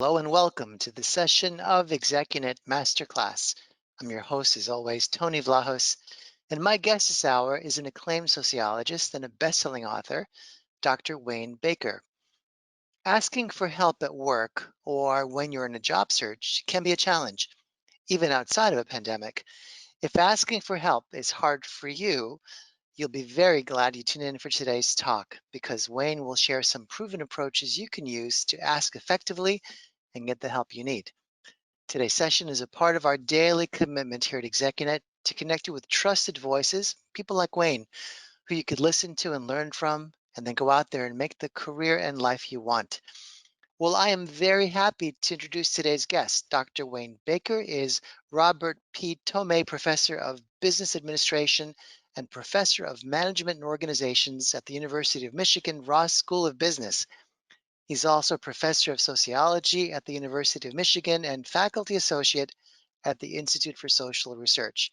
Hello and welcome to the session of ExecuNet Master Class. I'm your host, as always, Tony Vlahos, and my guest this hour is an acclaimed sociologist and a best-selling author, Dr. Wayne Baker. Asking for help at work or when you're in a job search can be a challenge, even outside of a pandemic. If asking for help is hard for you, you'll be very glad you tuned in for today's talk because Wayne will share some proven approaches you can use to ask effectively and get the help you need. Today's session is a part of our daily commitment here at ExecuNet to connect you with trusted voices, people like Wayne, who you could listen to and learn from, and then go out there and make the career and life you want. Well, I am very happy to introduce today's guest. Dr. Wayne Baker is Robert P. Tomei Professor of Business Administration and Professor of Management and Organizations at the University of Michigan Ross School of Business. He's also professor of sociology at the University of Michigan and faculty associate at the Institute for Social Research.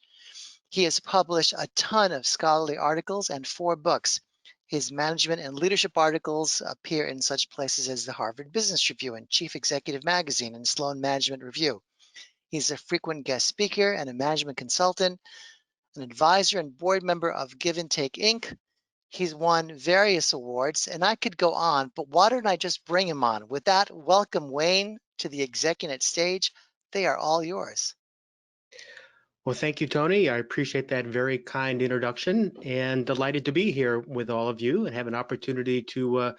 He has published a ton of scholarly articles and 4 books. His management and leadership articles appear in such places as the Harvard Business Review and Chief Executive Magazine and Sloan Management Review. He's a frequent guest speaker and a management consultant, an advisor and board member of Give and Take Inc. He's won various awards, and I could go on, but why don't I just bring him on? With that, welcome Wayne to the ExecuNet stage. They are all yours. Well, thank you, Tony. I appreciate that very kind introduction and delighted to be here with all of you and have an opportunity to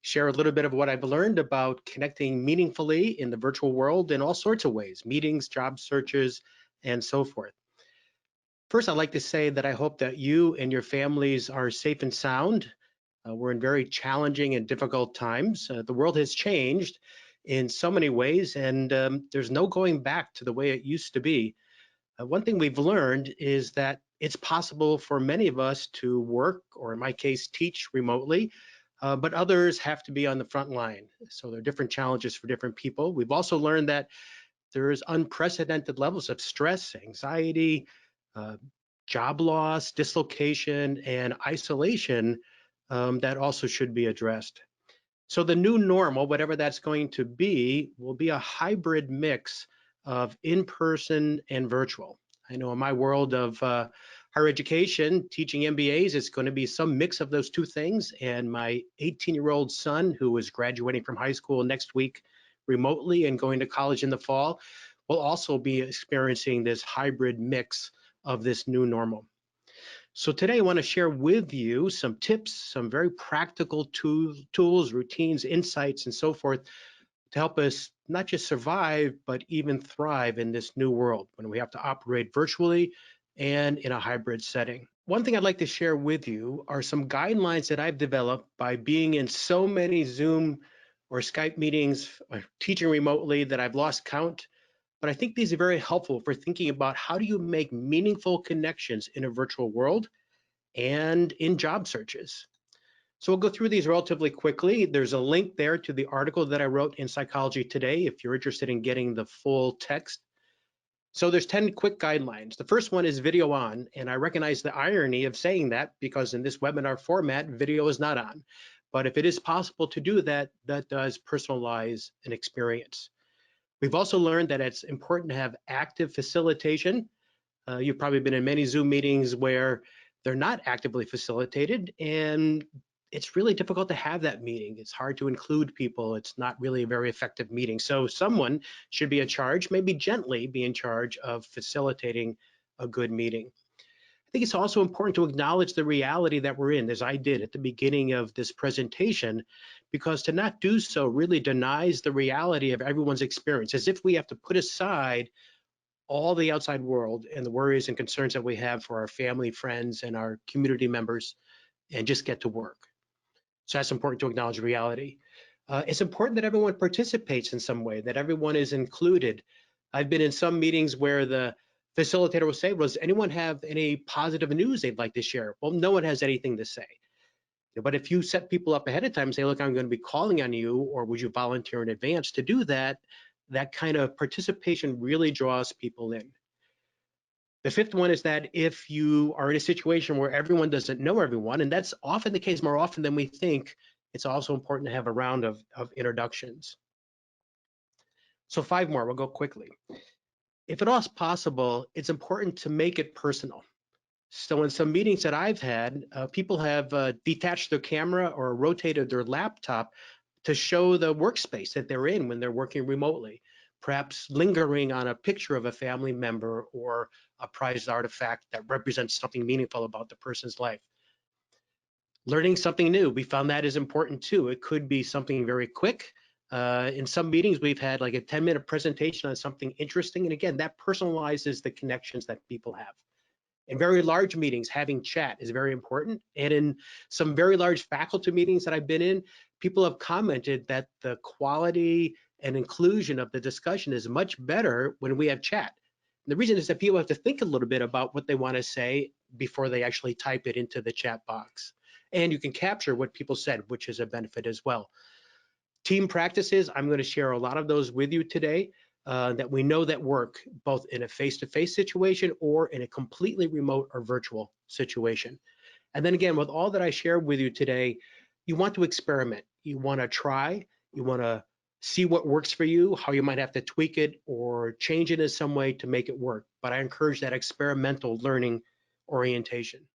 share a little bit of what I've learned about connecting meaningfully in the virtual world in all sorts of ways, meetings, job searches, and so forth. First, I'd like to say that I hope that you and your families are safe and sound. We're in very challenging and difficult times. The world has changed in so many ways, and there's no going back to the way it used to be. One thing we've learned is that it's possible for many of us to work, or in my case, teach remotely, but others have to be on the front line. So there are different challenges for different people. We've also learned that there is unprecedented levels of stress, anxiety, uh, job loss, dislocation, and isolation that also should be addressed. So the new normal, whatever that's going to be, will be a hybrid mix of in-person and virtual. I know in my world of higher education, teaching MBAs, it's going to be some mix of those two things. And my 18-year-old son, who is graduating from high school next week remotely and going to college in the fall, will also be experiencing this hybrid mix of this new normal. So today I want to share with you some tips, some very practical tools, routines, insights, and so forth to help us not just survive, but even thrive in this new world when we have to operate virtually and in a hybrid setting. One thing I'd like to share with you are some guidelines that I've developed by being in so many Zoom or Skype meetings, or teaching remotely, that I've lost count. But I think these are very helpful for thinking about how do you make meaningful connections in a virtual world and in job searches. So we'll go through these relatively quickly. There's a link there to the article that I wrote in Psychology Today if you're interested in getting the full text. So there's 10 quick guidelines. The first one is video on, and I recognize the irony of saying that because in this webinar format, video is not on. But if it is possible to do that, that does personalize an experience. We've also learned that it's important to have active facilitation. You've probably been in many Zoom meetings where they're not actively facilitated, and it's really difficult to have that meeting. It's hard to include people. It's not really a very effective meeting. So someone should be in charge, maybe gently be in charge of facilitating a good meeting. I think it's also important to acknowledge the reality that we're in, as I did at the beginning of this presentation, because to not do so really denies the reality of everyone's experience, as if we have to put aside all the outside world and the worries and concerns that we have for our family, friends, and our community members and just get to work. So that's important to acknowledge reality. It's important that everyone participates in some way, that everyone is included. I've been in some meetings where the facilitator will say, well, does anyone have any positive news they'd like to share? Well, no one has anything to say. But if you set people up ahead of time and say, look, I'm going to be calling on you, or would you volunteer in advance to do that, that kind of participation really draws people in. The fifth one is that if you are in a situation where everyone doesn't know everyone, and that's often the case more often than we think, it's also important to have a round of introductions. So 5 more, we'll go quickly. If at all possible, it's important to make it personal. So in some meetings that I've had, people have detached their camera or rotated their laptop to show the workspace that they're in when they're working remotely, perhaps lingering on a picture of a family member or a prized artifact that represents something meaningful about the person's life. Learning something new, we found that is important too. It could be something very quick. In some meetings, we've had like a 10-minute presentation on something interesting. And again, that personalizes the connections that people have. In very large meetings, having chat is very important. And in some very large faculty meetings that I've been in, people have commented that the quality and inclusion of the discussion is much better when we have chat. And the reason is that people have to think a little bit about what they want to say before they actually type it into the chat box. And you can capture what people said, which is a benefit as well. Team practices, I'm going to share a lot of those with you today that we know that work both in a face-to-face situation or in a completely remote or virtual situation. And then again, with all that I shared with you today, you want to experiment. You want to try, you want to see what works for you, how you might have to tweak it or change it in some way to make it work. But I encourage that experimental learning orientation.